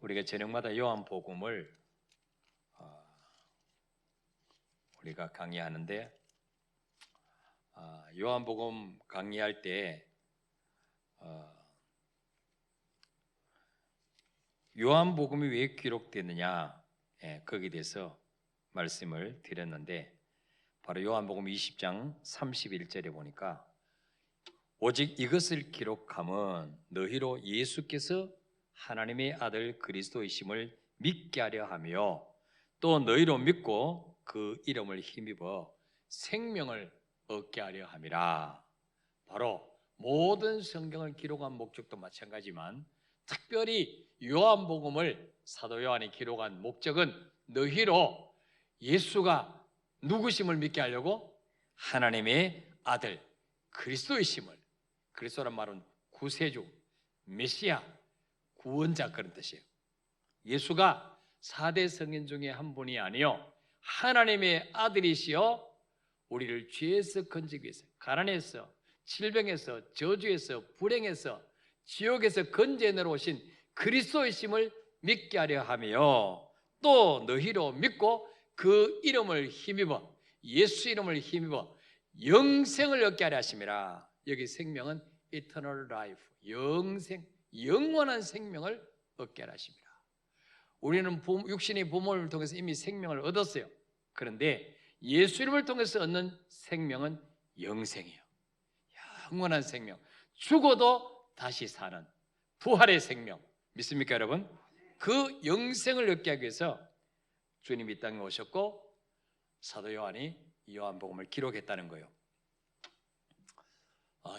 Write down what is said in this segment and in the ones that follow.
우리가 저녁마다 요한복음을 우리가 강의하는데 요한복음 강의할 때 요한복음이 왜 기록되느냐 거기에 대해서 말씀을 드렸는데 바로 요한복음 20장 31절에 보니까 오직 이것을 기록함은 너희로 예수께서 하나님의 아들 그리스도이심을 믿게 하려 하며 또 너희로 믿고 그 이름을 힘입어 생명을 얻게 하려 함이라. 바로 모든 성경을 기록한 목적도 마찬가지지만 특별히 요한복음을 사도 요한이 기록한 목적은 너희로 예수가 누구심을 믿게 하려고 하나님의 아들 그리스도이심을, 그리스도란 말은 구세주, 메시아, 구원자 그런 뜻이에요. 예수가 4대 성인 중에 한 분이 아니요 하나님의 아들이시여 우리를 죄에서 건지기 위해서, 가난에서, 질병에서, 저주에서, 불행에서, 지옥에서 건져내러 오신 그리스도이심을 믿게 하려 하며 또 너희로 믿고 그 이름을 힘입어, 예수 이름을 힘입어 영생을 얻게 하려 하심이라. 여기 생명은 eternal life, 영생, 영원한 생명을 얻게 하려 하십니다. 우리는 육신의 부모를 통해서 이미 생명을 얻었어요. 그런데 예수 이름을 통해서 얻는 생명은 영생이에요. 영원한 생명, 죽어도 다시 사는 부활의 생명, 믿습니까 여러분? 그 영생을 얻게 하기 위해서 주님이 이 땅에 오셨고 사도 요한이 요한복음을 기록했다는 거예요.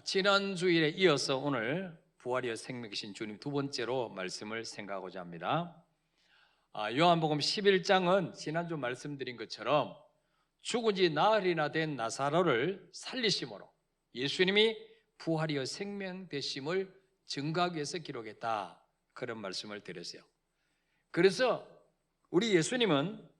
지난 주일에 이어서 오늘 부활이여 생명이신 주님 두 번째로 말씀을 생각하고자 합니다. 요한복음 11장은 지난주 말씀드린 것처럼 죽은 지 나흘이나 된 나사로를 살리심으로 예수님이 부활이여 생명 되심을 증거하기 위해서 기록했다, 그런 말씀을 드렸어요. 그래서 우리 예수님은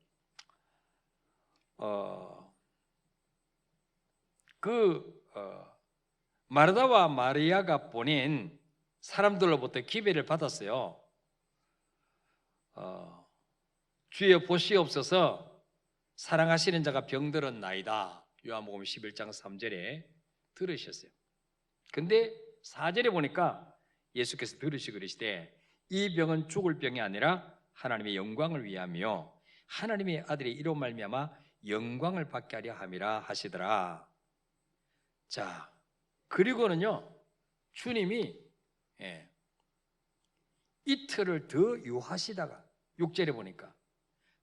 마르다와 마리아가 보낸 사람들로부터 기배를 받았어요. 주여 보시옵소서, 사랑하시는 자가 병들었나이다. 요한복음 11장 3절에 들으셨어요. 근데 4절에 보니까 예수께서 들으시고 그러시되 이 병은 죽을 병이 아니라 하나님의 영광을 위하며 하나님의 아들이 이로 말미암아 영광을 받게 하려 함이라 하시더라. 자, 그리고는요 주님이 이틀을 더 유하시다가 6절에 보니까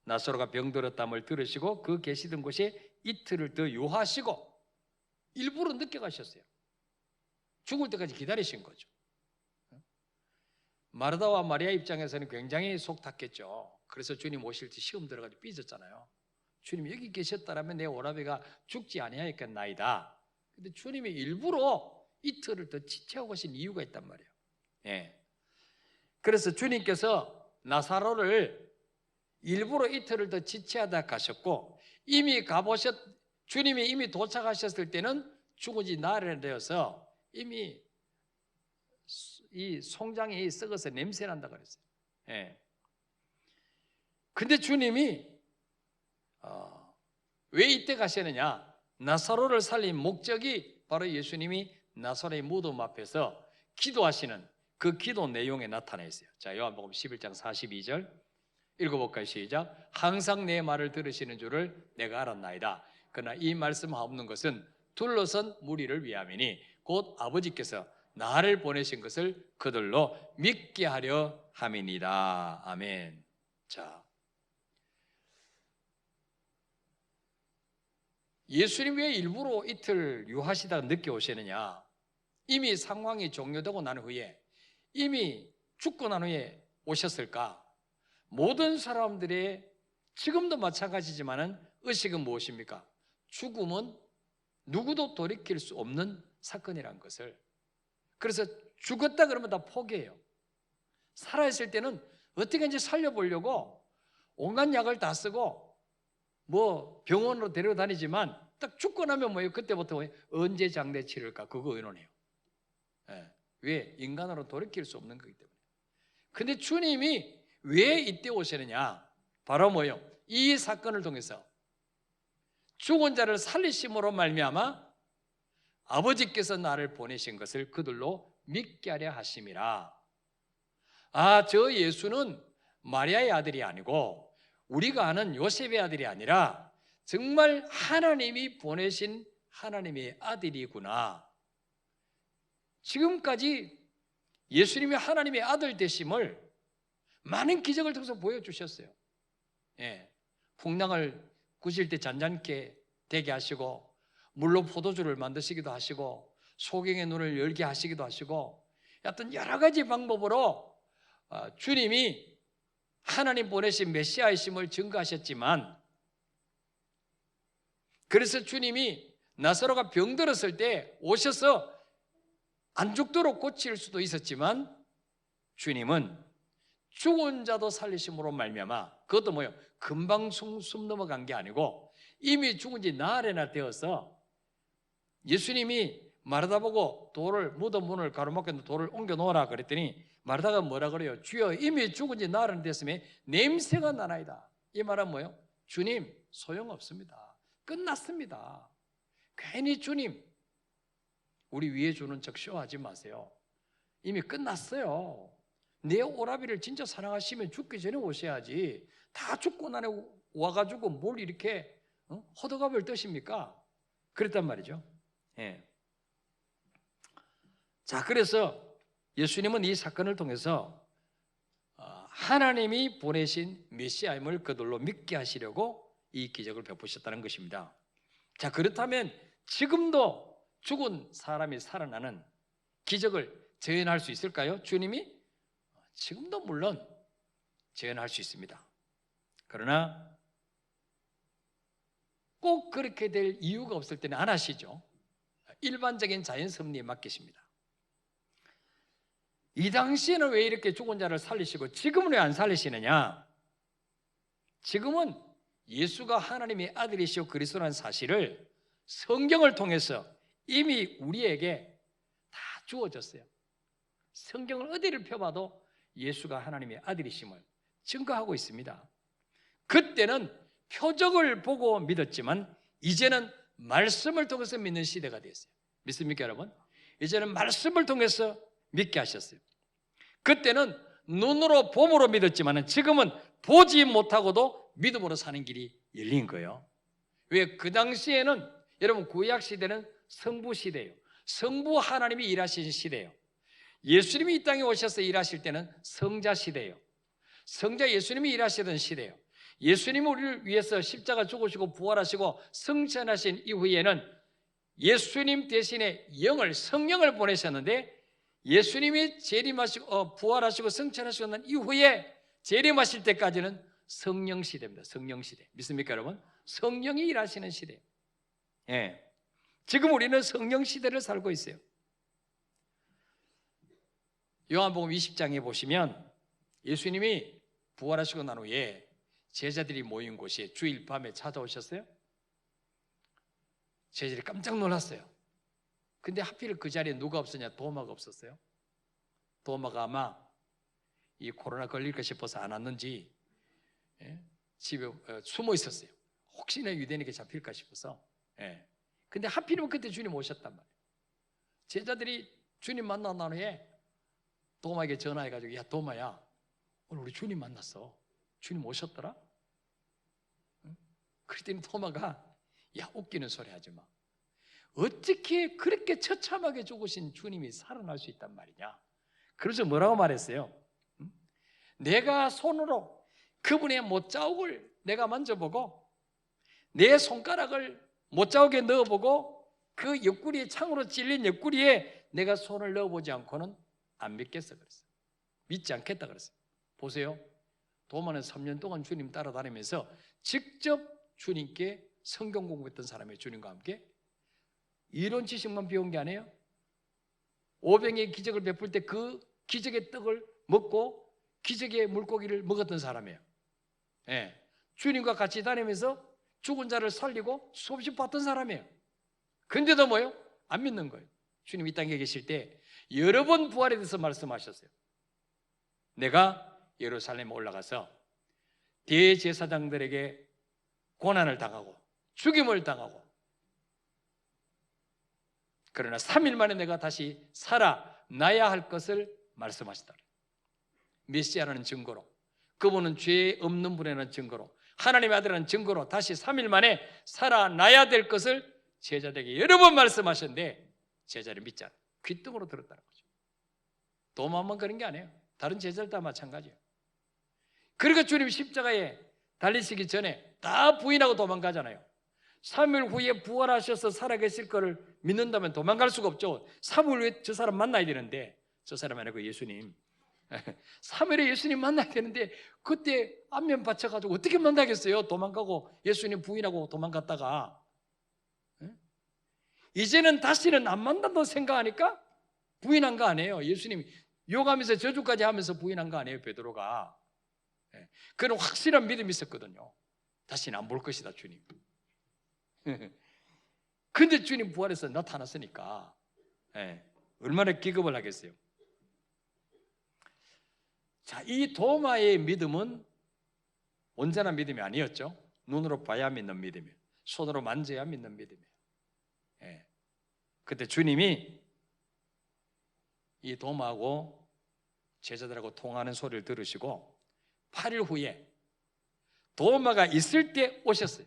나사로가 병들었담을 들으시고 그 계시던 곳에 이틀을 더 유하시고 일부러 늦게 가셨어요. 죽을 때까지 기다리신 거죠. 마르다와 마리아 입장에서는 굉장히 속 탔겠죠. 그래서 주님 오실 때 시험 들어가지고 삐졌잖아요. 주님 여기 계셨다라면 내 오라비가 죽지 아니하였겠나이다. 근데 주님이 일부러 이틀을 더 지체하고 가신 이유가 있단 말이에요. 그래서 주님께서 나사로를 일부러 이틀을 더 지체하다 가셨고, 주님이 이미 도착하셨을 때는 죽은 지 나흘이 되어서 이미 이 송장이 썩어서 냄새 난다 그랬어요. 근데 주님이 왜 이때 가시느냐? 나사로를 살린 목적이 바로 예수님이 나사로의 무덤 앞에서 기도하시는 그 기도 내용에 나타나 있어요. 자, 요한복음 11장 42절 읽어볼까요? 시작. 항상 내 말을 들으시는 줄을 내가 알았나이다. 그러나 이 말씀 하옵는 것은 둘러선 무리를 위함이니 곧 아버지께서 나를 보내신 것을 그들로 믿게 하려 함이니라. 아멘. 자, 예수님 왜 일부러 이틀 유하시다가 늦게 오시느냐? 이미 상황이 종료되고 난 후에, 이미 죽고 난 후에 오셨을까? 모든 사람들의, 지금도 마찬가지지만은 의식은 무엇입니까? 죽음은 누구도 돌이킬 수 없는 사건이란 것을. 그래서 죽었다 그러면 다 포기해요. 살아있을 때는 어떻게든지 살려보려고 온갖 약을 다 쓰고 병원으로 데려다니지만 딱 죽고 나면 뭐예요? 그때부터 언제 장례 치를까? 그거 의논해요. 왜? 인간으로 돌이킬 수 없는 거기 때문에. 근데 주님이 왜 이때 오시느냐? 바로 뭐요? 이 사건을 통해서 죽은 자를 살리심으로 말미암아 아버지께서 나를 보내신 것을 그들로 믿게 하려 하심이라. 저 예수는 마리아의 아들이 아니고 우리가 아는 요셉의 아들이 아니라 정말 하나님이 보내신 하나님의 아들이구나. 지금까지 예수님이 하나님의 아들 되심을 많은 기적을 통해서 보여주셨어요. 풍랑을 구실 때 잔잔케 되게 하시고, 물로 포도주를 만드시기도 하시고, 소경의 눈을 열게 하시기도 하시고, 하여튼 여러 가지 방법으로 주님이 하나님 보내신 메시아이심을 증거하셨지만, 그래서 주님이 나사로가 병들었을 때 오셔서 안 죽도록 고칠 수도 있었지만, 주님은 죽은 자도 살리심으로 말미암아, 그것도 뭐예요? 금방 숨 넘어간 게 아니고 이미 죽은 지 나흘이나 되어서 예수님이 마르다 보고 돌을, 무덤 문을 가로막고 있는 돌을 옮겨 놓으라 그랬더니 마르다가 뭐라 그래요? 주여, 이미 죽은 지 나흘은 됐으면 냄새가 나나이다. 이 말은 뭐예요? 주님, 소용없습니다. 끝났습니다. 괜히 주님 우리 위에 주는 척 쇼하지 마세요. 이미 끝났어요. 내 오라비를 진짜 사랑하시면 죽기 전에 오셔야지. 다 죽고 나에 와가지고 뭘 이렇게 호들갑을 떠십니까? 그랬단 말이죠. 자, 그래서 예수님은 이 사건을 통해서 하나님이 보내신 메시아임을 그들로 믿게 하시려고 이 기적을 베푸셨다는 것입니다. 자, 그렇다면 지금도 죽은 사람이 살아나는 기적을 재현할 수 있을까요? 주님이 지금도 물론 재현할 수 있습니다. 그러나 꼭 그렇게 될 이유가 없을 때는 안 하시죠. 일반적인 자연 섭리에 맡기십니다. 이 당시에는 왜 이렇게 죽은 자를 살리시고 지금은 왜 안 살리시느냐? 지금은 예수가 하나님의 아들이시오 그리스도라는 사실을 성경을 통해서 이미 우리에게 다 주어졌어요. 성경을 어디를 펴봐도 예수가 하나님의 아들이심을 증거하고 있습니다. 그때는 표적을 보고 믿었지만 이제는 말씀을 통해서 믿는 시대가 됐어요. 믿습니까, 여러분? 이제는 말씀을 통해서 믿게 하셨어요. 그때는 눈으로 봄으로 믿었지만 지금은 보지 못하고도 믿음으로 사는 길이 열린 거예요. 왜? 그 당시에는 여러분 구약 시대는 성부 시대예요. 성부 하나님이 일하시는 시대예요. 예수님이 이 땅에 오셔서 일하실 때는 성자 시대예요. 성자 예수님이 일하시던 시대예요. 예수님이 우리를 위해서 십자가 죽으시고 부활하시고 승천하신 이후에는 예수님 대신에 영을, 성령을 보내셨는데 예수님이 재림하시고 부활하시고 승천하시고 난 이후에 재림하실 때까지는 성령 시대입니다. 성령 시대. 믿습니까, 여러분? 성령이 일하시는 시대예요. 지금 우리는 성령 시대를 살고 있어요. 요한복음 20장에 보시면 예수님이 부활하시고 난 후에 제자들이 모인 곳에 주일 밤에 찾아오셨어요. 제자들이 깜짝 놀랐어요. 근데 하필 그 자리에 누가 없었냐? 도마가 없었어요. 도마가 아마 이 코로나 걸릴까 싶어서 안 왔는지 집에 숨어 있었어요. 혹시나 유대인에게 잡힐까 싶어서. 근데 하필이면 그때 주님 오셨단 말이에요. 제자들이 주님 만난 후에 도마에게 전화해가지고, 야 도마야, 오늘 우리 주님 만났어. 주님 오셨더라? 그랬더니 도마가, 야 웃기는 소리 하지 마. 어떻게 그렇게 처참하게 죽으신 주님이 살아날 수 있단 말이냐. 그래서 뭐라고 말했어요? 내가 손으로 그분의 못자국을 내가 만져보고 내 손가락을 못자국에 넣어보고 그 옆구리에 창으로 찔린 옆구리에 내가 손을 넣어보지 않고는 안 믿겠어 그랬어요. 믿지 않겠다 그랬어요. 보세요. 도마는 3년 동안 주님 따라다니면서 직접 주님께 성경 공부했던 사람이에요. 주님과 함께. 이론 지식만 배운 게 아니에요. 오병의 기적을 베풀 때 그 기적의 떡을 먹고 기적의 물고기를 먹었던 사람이에요. 주님과 같이 다니면서 죽은 자를 살리고 수없이 봤던 사람이에요. 근데도 뭐예요? 안 믿는 거예요. 주님 이 땅에 계실 때 여러 번 부활에 대해서 말씀하셨어요. 내가 예루살렘에 올라가서 대제사장들에게 고난을 당하고 죽임을 당하고, 그러나 3일 만에 내가 다시 살아나야 할 것을 말씀하시더라. 메시아라는 증거로, 그분은 죄 없는 분이라는 증거로, 하나님의 아들이라는 증거로 다시 3일 만에 살아나야 될 것을 제자들에게 여러 번 말씀하셨는데 제자를 믿지 않아요. 귓등으로 들었다는 거죠. 도마만 그런 게 아니에요. 다른 제자들 다 마찬가지예요. 그러니까 주님 십자가에 달리시기 전에 다 부인하고 도망가잖아요. 3일 후에 부활하셔서 살아계실 것을 믿는다면 도망갈 수가 없죠. 3일 후에 저 사람 만나야 되는데, 저 사람 아니고 예수님, 3일에 예수님 만나야 되는데 그때 안면 받쳐가지고 어떻게 만나겠어요? 도망가고 예수님 부인하고 도망갔다가. 이제는 다시는 안 만난다고 생각하니까 부인한 거 아니에요. 예수님 욕하면서 저주까지 하면서 부인한 거 아니에요, 베드로가. 그런 확실한 믿음이 있었거든요. 다시는 안 볼 것이다, 주님. 근데 주님 부활해서 나타났으니까 얼마나 기겁을 하겠어요. 자, 이 도마의 믿음은 온전한 믿음이 아니었죠. 눈으로 봐야 믿는 믿음이에요. 손으로 만져야 믿는 믿음이에요. 그때 주님이 이 도마하고 제자들하고 통하는 소리를 들으시고 8일 후에 도마가 있을 때 오셨어요.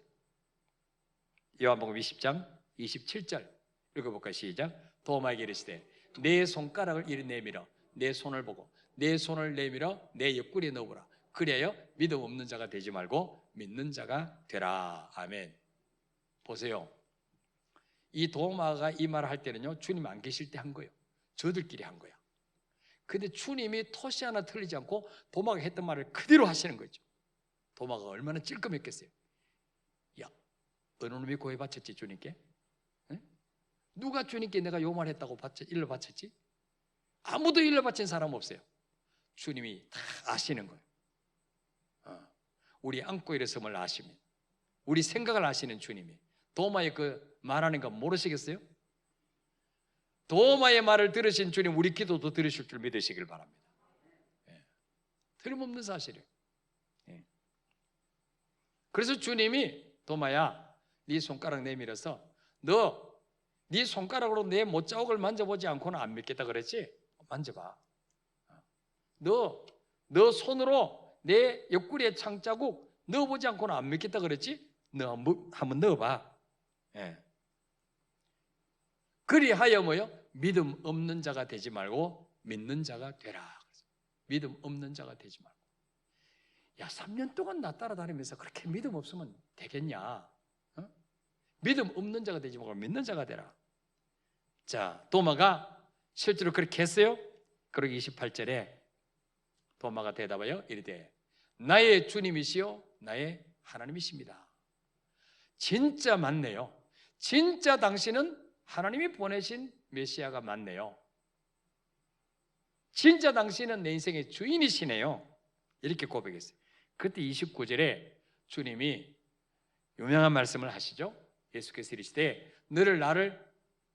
요한복음 20장 27절 읽어볼까요? 시작. 도마에게 이르시되 내 손가락을 이리 내밀어 내 손을 보고 내 손을 내밀어 내 옆구리에 넣어보라. 그리하여 믿음 없는 자가 되지 말고 믿는 자가 되라. 아멘. 보세요. 이 도마가 이 말을 할 때는요, 주님 안 계실 때 한 거예요. 저들끼리 한 거야. 근데 주님이 토시 하나 틀리지 않고 도마가 했던 말을 그대로 하시는 거죠. 도마가 얼마나 찔끔했겠어요. 야, 어느 놈이 고해 바쳤지 주님께? 응? 누가 주님께 내가 요 말 했다고 일러 바쳤지? 아무도 일러 바친 사람 없어요. 주님이 다 아시는 거예요. 우리 안고 일어섬을 아시면, 우리 생각을 아시는 주님이 도마의 그 말하는 거 모르시겠어요? 도마의 말을 들으신 주님 우리 기도도 들으실 줄 믿으시길 바랍니다. 틀림없는 사실이에요. 그래서 주님이 도마야, 네 손가락 내밀어서 네 손가락으로 내 못자국을 만져보지 않고는 안 믿겠다 그랬지? 만져봐. 너 손으로 내 옆구리에 창자국 넣어보지 않고는 안 믿겠다 그랬지? 너 한번 넣어봐. 그리하여 뭐요? 믿음 없는 자가 되지 말고 믿는 자가 되라. 믿음 없는 자가 되지 말고. 야, 3년 동안 나 따라다니면서 그렇게 믿음 없으면 되겠냐? 믿음 없는 자가 되지 말고 믿는 자가 되라. 자, 도마가 실제로 그렇게 했어요. 그리고 28절에 도마가 대답하여 이르되 나의 주님이시요 나의 하나님이십니다. 진짜 맞네요. 진짜 당신은 하나님이 보내신 메시아가 맞네요. 진짜 당신은 내 인생의 주인이시네요. 이렇게 고백했어요. 그때 29절에 주님이 유명한 말씀을 하시죠. 예수께서 이르시되 너를 나를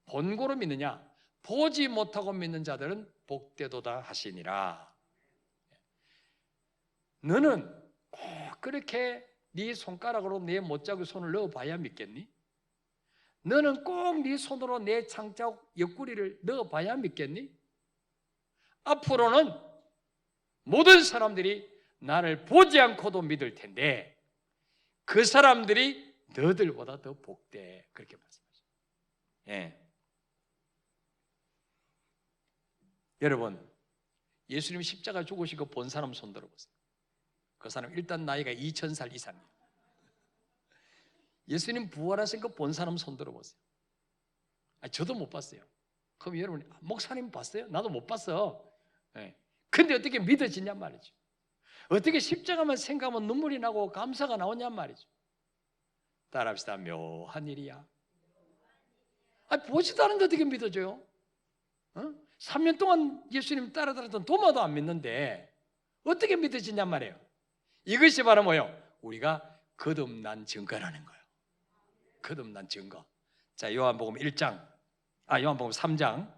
본고로 믿느냐? 보지 못하고 믿는 자들은 복되도다 하시니라. 너는 꼭 그렇게 네 손가락으로 내 못자국 손을 넣어봐야 믿겠니? 너는 꼭 네 손으로 내 창자국 옆구리를 넣어봐야 믿겠니? 앞으로는 모든 사람들이 나를 보지 않고도 믿을 텐데 그 사람들이 너들보다 더 복돼. 그렇게 말씀하셨어요. 여러분, 예수님 십자가 죽으신 거 본 사람 손 들어보세요. 그 사람 일단 나이가 2000살 이상이에요. 예수님 부활하신 거 본 사람 손 들어보세요. 저도 못 봤어요. 그럼 여러분, 목사님 봤어요? 나도 못 봤어. 근데 어떻게 믿어지냔 말이죠. 어떻게 십자가만 생각하면 눈물이 나고 감사가 나오냔 말이죠. 따라합시다. 묘한 일이야. 보지도 않는데 어떻게 믿어져요? 3년 동안 예수님 따라다녔던 도마도 안 믿는데 어떻게 믿어지냔 말이에요. 이것이 바로 뭐예요? 우리가 거듭난 증거라는 거예요. 거듭난 증거. 자, 요한복음 3장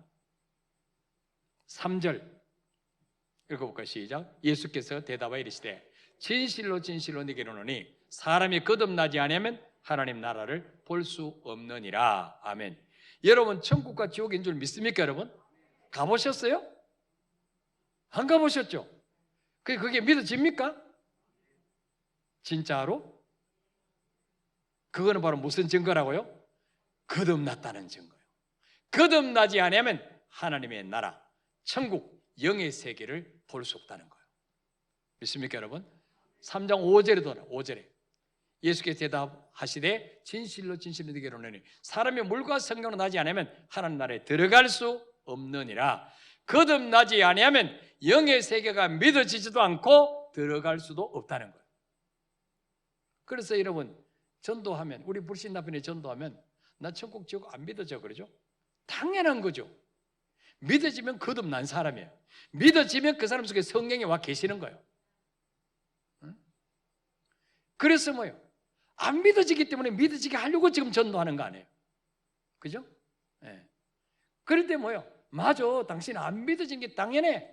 3절 읽어볼까요? 시작. 예수께서 대답하여 이르시되 진실로 진실로 네게 이르노니 사람이 거듭나지 아니하면 하나님 나라를 볼 수 없느니라. 아멘. 여러분 천국과 지옥인 줄 믿습니까? 여러분 가보셨어요? 안 가보셨죠? 그게 믿어집니까? 진짜로? 그거는 바로 무슨 증거라고요? 거듭났다는 증거예요. 거듭나지 아니하면 하나님의 나라, 천국, 영의 세계를 볼 수 없다는 거예요. 믿습니까 여러분? 3장 5절에 돌아 5절에 예수께서 대답하시되 진실로 진실로 네게 이르노니 사람이 물과 성령으로 나지 않으면 하나님 나라에 들어갈 수 없느니라. 거듭나지 아니하면 영의 세계가 믿어지지도 않고 들어갈 수도 없다는 거예요. 그래서 여러분 전도하면 우리 불신자분이 전도하면 나 천국 지옥 안 믿어져 그러죠? 당연한 거죠. 믿어지면 거듭난 사람이에요. 믿어지면 그 사람 속에 성령이 와 계시는 거예요. 그래서 뭐예요? 안 믿어지기 때문에 믿어지게 하려고 지금 전도하는 거 아니에요? 그죠? 네. 그럴 때 뭐예요? 맞아, 당신 안 믿어지는 게 당연해.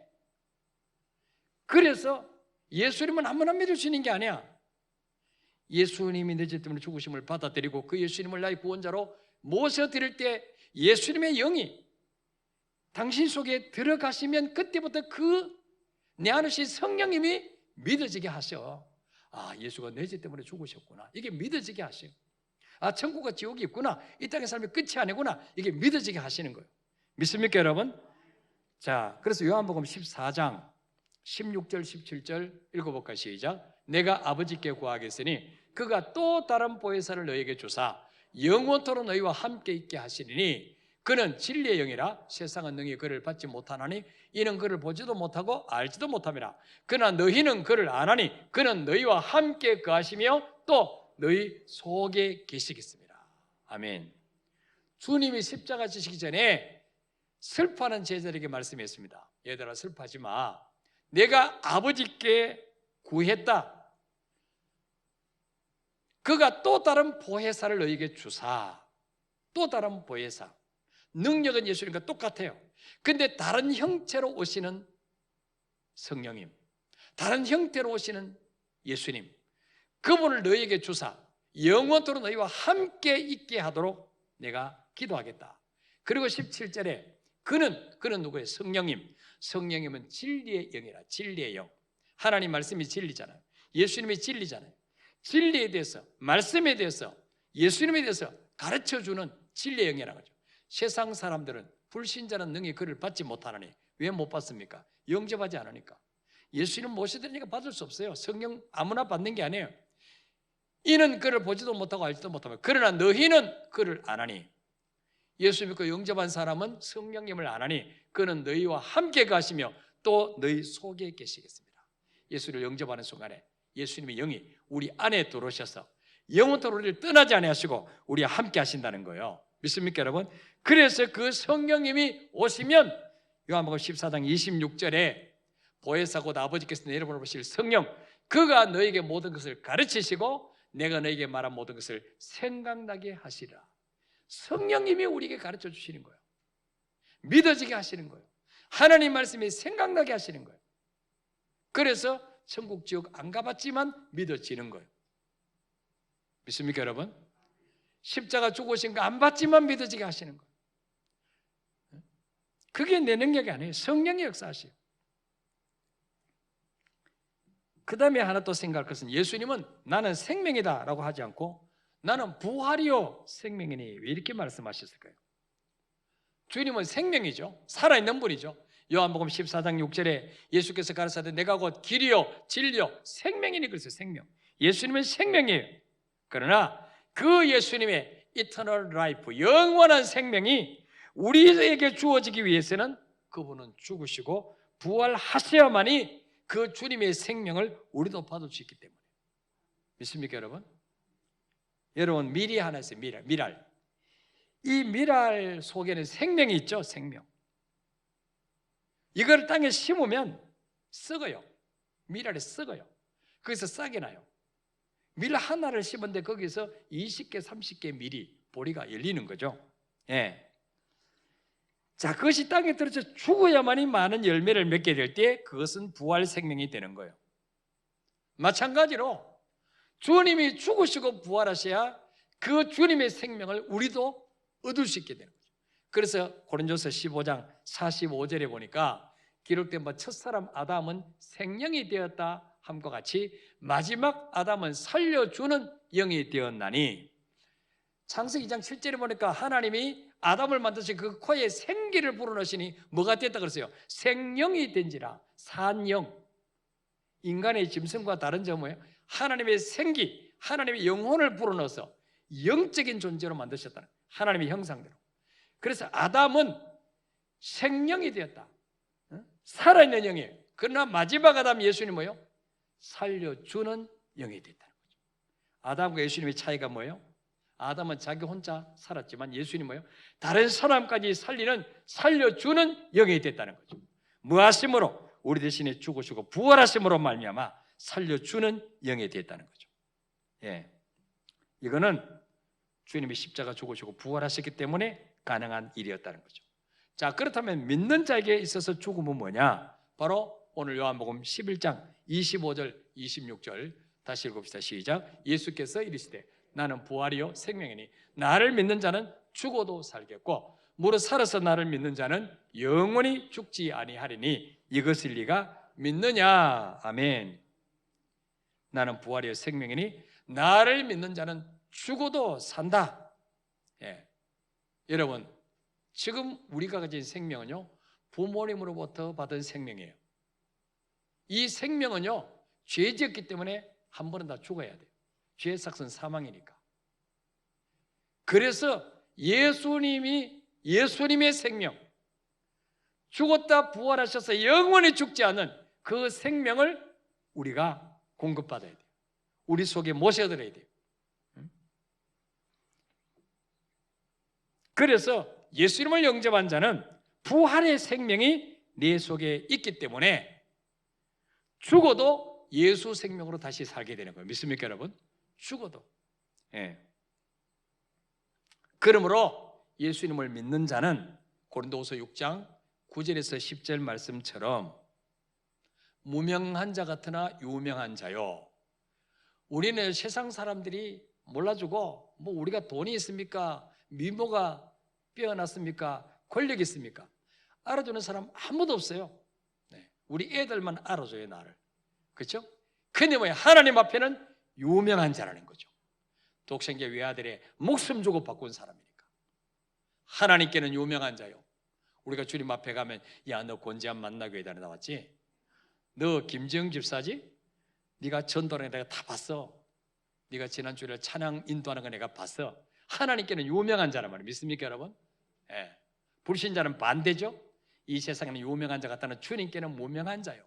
그래서 예수님은 아무나 믿을 수 있는 게 아니야. 예수님이 내 죄 때문에 죽으심을 받아들이고 그 예수님을 나의 구원자로 모셔드릴 때 예수님의 영이 당신 속에 들어가시면 그때부터 그 내 안에 오신 성령님이 믿어지게 하셔. 아, 예수가 내 죄 때문에 죽으셨구나. 이게 믿어지게 하셔요. 아, 천국과 지옥이 있구나. 이 땅의 삶이 끝이 아니구나. 이게 믿어지게 하시는 거예요. 믿습니까 여러분? 자, 그래서 요한복음 14장 16절 17절 읽어볼까요? 시작. 내가 아버지께 구하겠으니 그가 또 다른 보혜사를 너에게 주사 영원토록 너희와 함께 있게 하시리니 그는 진리의 영이라 세상은 능히 그를 받지 못하나니 이는 그를 보지도 못하고 알지도 못함이라. 그러나 너희는 그를 아나니 그는 너희와 함께 거하시며 또 너희 속에 계시겠습니다. 아멘. 주님이 십자가 지시기 전에 슬퍼하는 제자들에게 말씀했습니다. 얘들아 슬퍼하지 마. 내가 아버지께 구했다. 그가 또 다른 보혜사를 너희에게 주사. 또 다른 보혜사. 능력은 예수님과 똑같아요. 근데 다른 형체로 오시는 성령님, 다른 형태로 오시는 예수님, 그분을 너희에게 주사 영원토록 너희와 함께 있게 하도록 내가 기도하겠다. 그리고 17절에 그는 누구예요? 성령님. 성령님은 진리의 영이라. 진리의 영. 하나님 말씀이 진리잖아요. 예수님이 진리잖아요. 진리에 대해서, 말씀에 대해서, 예수님에 대해서 가르쳐주는 진리의 영이라고 하죠. 세상 사람들은 불신자는 능히 그를 받지 못하나니 왜 못 받습니까? 영접하지 않으니까. 예수님 모셔드리니까 받을 수 없어요. 성령 아무나 받는 게 아니에요. 이는 그를 보지도 못하고 알지도 못하며 그러나 너희는 그를 아나니. 예수 믿고 영접한 사람은 성령님을 아나니 그는 너희와 함께 가시며 또 너희 속에 계시겠습니다. 예수를 영접하는 순간에 예수님의 영이 우리 안에 들어오셔서 영원토록 우리를 떠나지 아니하시고 우리와 함께 하신다는 거예요. 믿습니까 여러분? 그래서 그 성령님이 오시면 요한복음 14장 26절에 보혜사 곧 아버지께서 내려보내 보실 성령, 그가 너에게 모든 것을 가르치시고 내가 너에게 말한 모든 것을 생각나게 하시라. 성령님이 우리에게 가르쳐 주시는 거예요. 믿어지게 하시는 거예요. 하나님 말씀이 생각나게 하시는 거예요. 그래서 천국 지옥 안 가봤지만 믿어지는 거예요. 믿습니까 여러분? 십자가 죽으신 거 안 봤지만 믿어지게 하시는 거예요. 그게 내 능력이 아니에요. 성령의 역사하시요. 그 다음에 하나 또 생각할 것은 예수님은 나는 생명이다 라고 하지 않고 나는 부활이요 생명이니 왜 이렇게 말씀하셨을까요? 주님은 생명이죠. 살아있는 분이죠. 요한복음 14장 6절에 예수께서 가르치되 내가 곧 길이요 진리요 생명이니 그랬어요. 생명. 예수님은 생명이에요. 그러나 그 예수님의 eternal life, 영원한 생명이 우리에게 주어지기 위해서는 그분은 죽으시고 부활하셔야만이 그 주님의 생명을 우리도 받을 수 있기 때문에. 믿습니까 여러분? 여러분 미리 하나 있어요. 미랄. 이 미랄 속에는 생명이 있죠. 생명. 이걸 땅에 심으면 썩어요. 미랄이 썩어요. 거기서 싹이 나요. 밀 하나를 심었는데 거기서 20개, 30개 밀이 보리가 열리는 거죠. 예. 자, 그것이 땅에 떨어져 죽어야만이 많은 열매를 맺게 될 때 그것은 부활 생명이 되는 거예요. 마찬가지로 주님이 죽으시고 부활하셔야 그 주님의 생명을 우리도 얻을 수 있게 되는 거죠. 그래서 고린도서 15장 45절에 보니까 기록된 바 첫사람 아담은 생명이 되었다 함과 같이 마지막 아담은 살려주는 영이 되었나니, 창세기 2장 7절에 보니까 하나님이 아담을 만드신 그 코에 생기를 불어넣으시니 뭐가 됐다 그랬어요? 생명이 된지라. 산영. 인간의 짐승과 다른 점은 뭐예요? 하나님의 생기, 하나님의 영혼을 불어넣어서 영적인 존재로 만드셨다는 거예요. 하나님의 형상대로. 그래서 아담은 생명이 되었다. 살아있는 영이에요. 그러나 마지막 아담 예수님이 뭐예요? 살려주는 영이 됐다는 거죠. 아담과 예수님의 차이가 뭐예요? 아담은 자기 혼자 살았지만 예수님은 뭐예요? 다른 사람까지 살려주는 영이 됐다는 거죠. 무하심으로 우리 대신에 죽으시고 부활하심으로 말미암아 살려주는 영이 됐다는 거죠. 예, 이거는 주님이 십자가 죽으시고 부활하셨기 때문에 가능한 일이었다는 거죠. 자, 그렇다면 믿는 자에게 있어서 죽음은 뭐냐? 바로 오늘 요한복음 11장 25절 26절 다시 읽읍시다. 시작. 예수께서 이르시되 나는 부활이요 생명이니 나를 믿는 자는 죽어도 살겠고 무릇 살아서 나를 믿는 자는 영원히 죽지 아니하리니 이것을 네가 믿느냐? 아멘. 나는 부활이요 생명이니 나를 믿는 자는 죽어도 산다. 예. 여러분, 지금 우리가 가진 생명은요 부모님으로부터 받은 생명이에요. 이 생명은요 죄 지었기 때문에 한 번은 다 죽어야 돼요. 죄의 삭은 사망이니까. 그래서 예수님의 생명, 죽었다 부활하셔서 영원히 죽지 않는 그 생명을 우리가 공급받아야 돼요. 우리 속에 모셔들어야 돼요. 그래서 예수님을 영접한 자는 부활의 생명이 내 속에 있기 때문에 죽어도 예수 생명으로 다시 살게 되는 거예요. 믿습니까, 여러분? 죽어도. 예. 그러므로 예수님을 믿는 자는 고린도후서 6장 9절에서 10절 말씀처럼 무명한 자 같으나 유명한 자요. 우리는 세상 사람들이 몰라주고 뭐 우리가 돈이 있습니까? 미모가 빼어났습니까? 권력이 있습니까? 알아주는 사람 아무도 없어요. 네. 우리 애들만 알아줘요, 나를. 그렇죠? 근데 뭐야? 하나님 앞에는 유명한 자라는 거죠. 독생계 외아들의 목숨 주고 바꾼 사람이니까. 하나님께는 유명한 자요. 우리가 주님 앞에 가면 야, 너 권지한 만나교회에 나왔지? 너 김지영 집사지? 네가 전도하는 거 내가 다 봤어. 네가 지난주에 찬양 인도하는 거 내가 봤어. 하나님께는 유명한 자란 말이에요. 믿습니까, 여러분? 예. 불신자는 반대죠. 이 세상에는 유명한 자 같다는 주님께는 무명한 자요.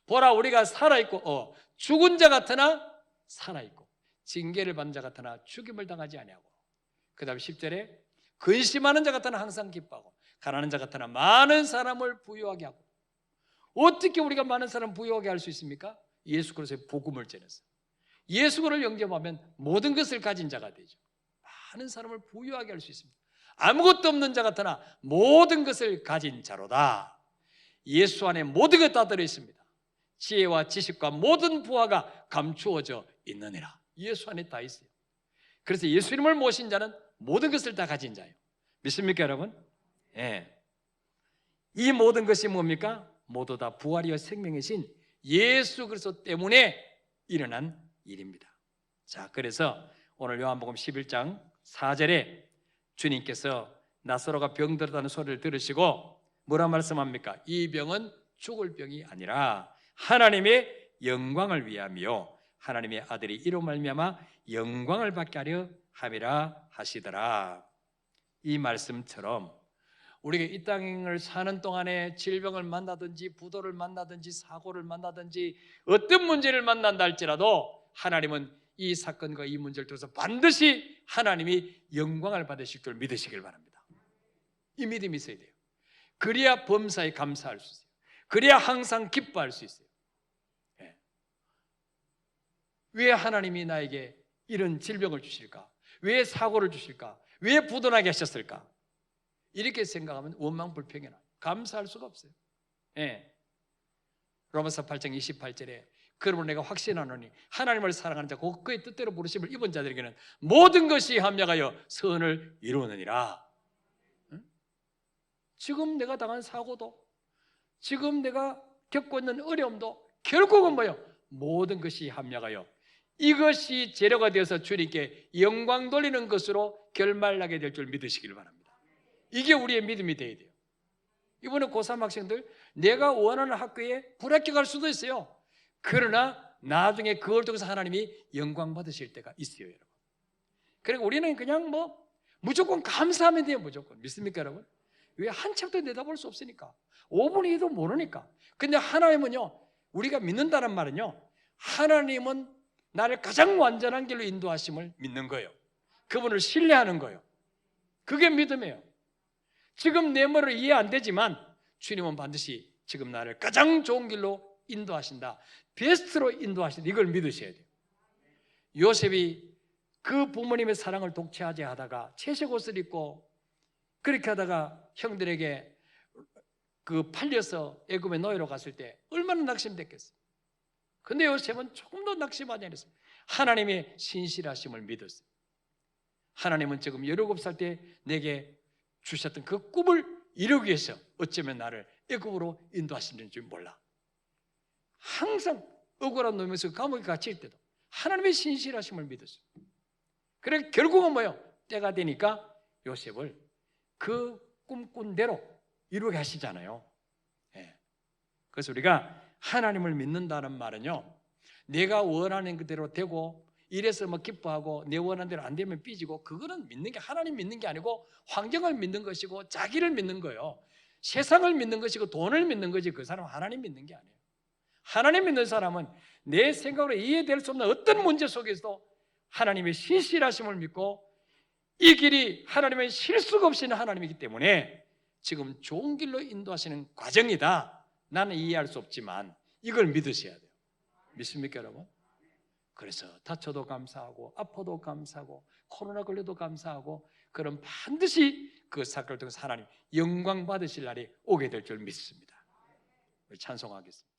보라, 우리가 살아있고 죽은 자 같으나 살아있고 징계를 받는 자 같으나 죽임을 당하지 아니하고, 그 다음에 10절에 근심하는 자 같으나 항상 기뻐하고 가난한 자 같으나 많은 사람을 부유하게 하고. 어떻게 우리가 많은 사람을 부유하게 할 수 있습니까? 예수 그리스도의 복음을 전해서 예수 그리스도를 영접하면 모든 것을 가진 자가 되죠. 많은 사람을 부유하게 할 수 있습니다. 아무것도 없는 자 같으나 모든 것을 가진 자로다. 예수 안에 모든 것 다 들어있습니다. 지혜와 지식과 모든 부하가 감추어져 있느니라. 예수 안에 다 있어요. 그래서 예수님을 모신 자는 모든 것을 다 가진 자예요. 믿습니까, 여러분? 예. 이 모든 것이 뭡니까? 모두 다 부활이요 생명이신 예수 그리스도 때문에 일어난 일입니다. 자, 그래서 오늘 요한복음 11장 4절에 주님께서 나사로가 병들었다는 소리를 들으시고 뭐라 말씀합니까? 이 병은 죽을 병이 아니라 하나님의 영광을 위함이요 하나님의 아들이 이로 말미암아 영광을 받게 하려 함이라 하시더라. 이 말씀처럼 우리가 이 땅을 사는 동안에 질병을 만나든지 부도를 만나든지 사고를 만나든지 어떤 문제를 만난다 할지라도 하나님은 이 사건과 이 문제를 통해서 반드시 하나님이 영광을 받으실 줄 믿으시길 바랍니다. 이 믿음이 있어야 돼요. 그래야 범사에 감사할 수 있어요. 그래야 항상 기뻐할 수 있어요. 예. 왜 하나님이 나에게 이런 질병을 주실까? 왜 사고를 주실까? 왜 부도나게 하셨을까? 이렇게 생각하면 원망불평이나 감사할 수가 없어요. 예. 로마서 8장 28절에 그러므로 내가 확신하노니 하나님을 사랑하는 자 곧 그의 뜻대로 부르심을 입은 자들에게는 모든 것이 합력하여 선을 이루느니라. 응? 지금 내가 당한 사고도, 지금 내가 겪고 있는 어려움도 결국은 뭐예요? 모든 것이 합력하여 이것이 재료가 되어서 주님께 영광 돌리는 것으로 결말나게 될 줄 믿으시길 바랍니다. 이게 우리의 믿음이 되어야 돼요. 이번에 고3 학생들, 내가 원하는 학교에 불합격할 수도 있어요. 그러나 나중에 그걸 통해서 하나님이 영광 받으실 때가 있어요, 여러분. 그러니까 우리는 그냥 무조건 감사하면 돼요, 무조건. 믿습니까, 여러분? 왜 한참도 내다볼 수 없으니까. 5분의 2도 모르니까. 근데 하나님은요, 우리가 믿는다는 말은요, 하나님은 나를 가장 완전한 길로 인도하심을 믿는 거예요. 그분을 신뢰하는 거예요. 그게 믿음이에요. 지금 내 머리로 이해 안 되지만 주님은 반드시 지금 나를 가장 좋은 길로 인도하신다. 베스트로 인도하신다. 이걸 믿으셔야 돼요. 요셉이 그 부모님의 사랑을 독차지 하다가 채색 옷을 입고 그렇게 하다가 형들에게 팔려서 애굽의 노예로 갔을 때 얼마나 낙심됐겠어요. 근데 요셉은 조금 더 낙심하지 않았어요. 하나님의 신실하심을 믿었어요. 하나님은 지금 17살 때 내게 주셨던 그 꿈을 이루기 위해서 어쩌면 나를 애굽으로 인도하시는 줄 몰라. 항상 억울한 놈에서 감옥에 갇힐 때도 하나님의 신실하심을 믿었어요. 그래 결국은 뭐예요? 때가 되니까 요셉을 그 꿈꾼 대로 이루게 하시잖아요. 예. 그래서 우리가 하나님을 믿는다는 말은요, 내가 원하는 그대로 되고 이래서 기뻐하고 내 원하는 대로 안 되면 삐지고, 그거는 믿는 게 하나님 믿는 게 아니고 환경을 믿는 것이고 자기를 믿는 거예요. 세상을 믿는 것이고 돈을 믿는 거지 그 사람은 하나님 믿는 게 아니에요. 하나님 믿는 사람은 내 생각으로 이해될 수 없는 어떤 문제 속에서도 하나님의 신실하심을 믿고 이 길이 하나님의 실수가 없이는 하나님이기 때문에 지금 좋은 길로 인도하시는 과정이다. 나는 이해할 수 없지만 이걸 믿으셔야 돼요. 믿습니까, 여러분? 그래서 다쳐도 감사하고 아파도 감사하고 코로나 걸려도 감사하고, 그럼 반드시 그 사건을 통해서 하나님 영광 받으실 날이 오게 될 줄 믿습니다. 우리 찬송하겠습니다.